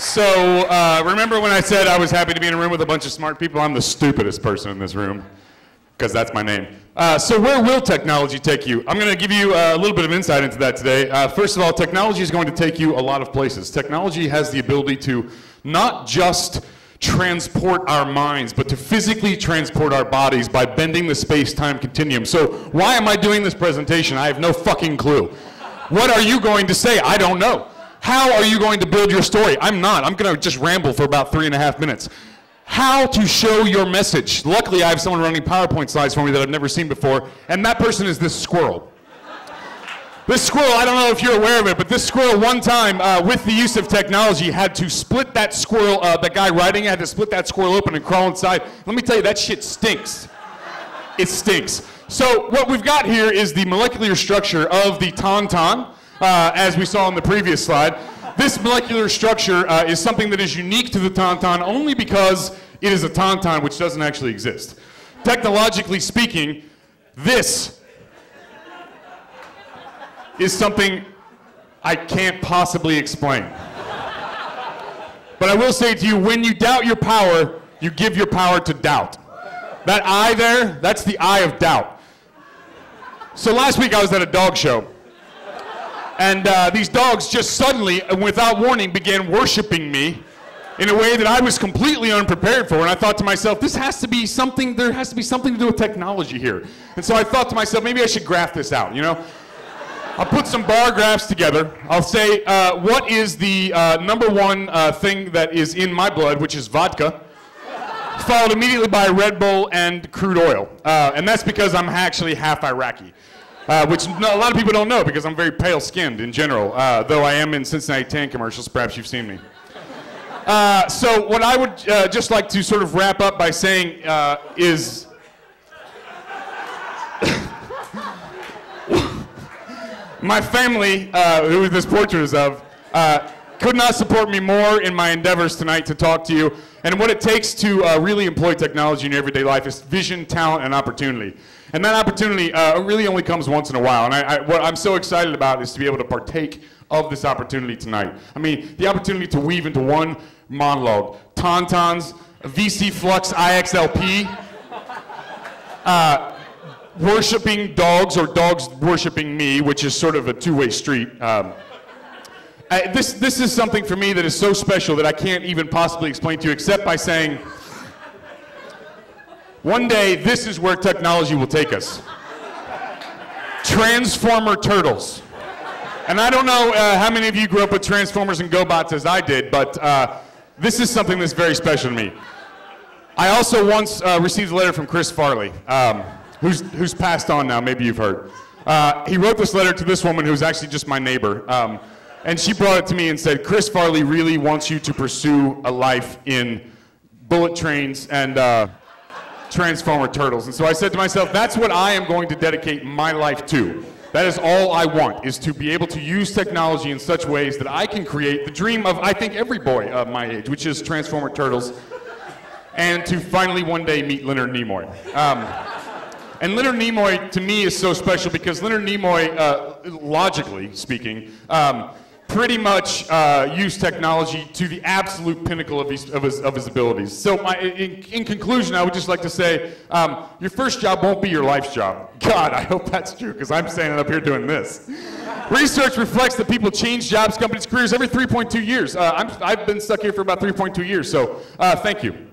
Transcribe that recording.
So, remember when I said I was happy to be in a room with a bunch of smart people? I'm the stupidest person in this room, because that's my name. So where will technology take you? I'm going to give you a little bit of insight into that today. First of all, technology is going to take you a lot of places. Technology has the ability to not just transport our minds, but to physically transport our bodies by bending the space-time continuum. So why am I doing this presentation? I have no fucking clue. What are you going to say? I don't know. How are you going to build your story? I'm not. I'm going to just ramble for about 3.5 minutes. How to show your message. Luckily, I have someone running PowerPoint slides for me that I've never seen before, and that person is this squirrel. This squirrel, I don't know if you're aware of it, but this squirrel one time, with the use of technology, had to split that squirrel, the guy riding it had to split that squirrel open and crawl inside. Let me tell you, that shit stinks. It stinks. So what we've got here is the molecular structure of the tauntaun, as we saw on the previous slide. This molecular structure is something that is unique to the tauntaun only because it is a tauntaun which doesn't actually exist. Technologically speaking, this is something I can't possibly explain. But I will say to you, when you doubt your power, you give your power to doubt. That eye there, that's the eye of doubt. So last week I was at a dog show. And these dogs just suddenly, without warning, began worshiping me in a way that I was completely unprepared for. And I thought to myself, there has to be something to do with technology here. And so I thought to myself, maybe I should graph this out, you know? I'll put some bar graphs together. I'll say, what is the number one thing that is in my blood, which is vodka, followed immediately by Red Bull and crude oil. And that's because I'm actually half Iraqi. Which a lot of people don't know because I'm very pale-skinned in general, though I am in Cincinnati tan commercials. Perhaps you've seen me. So what I would just like to sort of wrap up by saying is my family, who this portrait is of, could not support me more in my endeavors tonight to talk to you. And what it takes to really employ technology in your everyday life is vision, talent, and opportunity. And that opportunity really only comes once in a while. And what I'm so excited about is to be able to partake of this opportunity tonight. I mean, the opportunity to weave into one monologue. Tauntauns, VC Flux IXLP, worshiping dogs or dogs worshiping me, which is sort of a two-way street. This is something for me that is so special that I can't even possibly explain to you except by saying, one day, this is where technology will take us. Transformer turtles. And I don't know how many of you grew up with Transformers and GoBots as I did, but this is something that's very special to me. I also once received a letter from Chris Farley, who's passed on now, maybe you've heard. He wrote this letter to this woman who's actually just my neighbor. And she brought it to me and said, Chris Farley really wants you to pursue a life in bullet trains and Transformer turtles. And so I said to myself, that's what I am going to dedicate my life to. That is all I want, is to be able to use technology in such ways that I can create the dream of, I think, every boy of my age, which is Transformer turtles, and to finally one day meet Leonard Nimoy. And Leonard Nimoy, to me, is so special because Leonard Nimoy, logically speaking, pretty much used technology to the absolute pinnacle of his abilities. So in conclusion, I would just like to say, your first job won't be your life's job. God, I hope that's true, because I'm standing up here doing this. Research reflects that people change jobs, companies, careers every 3.2 years. I've been stuck here for about 3.2 years, so thank you.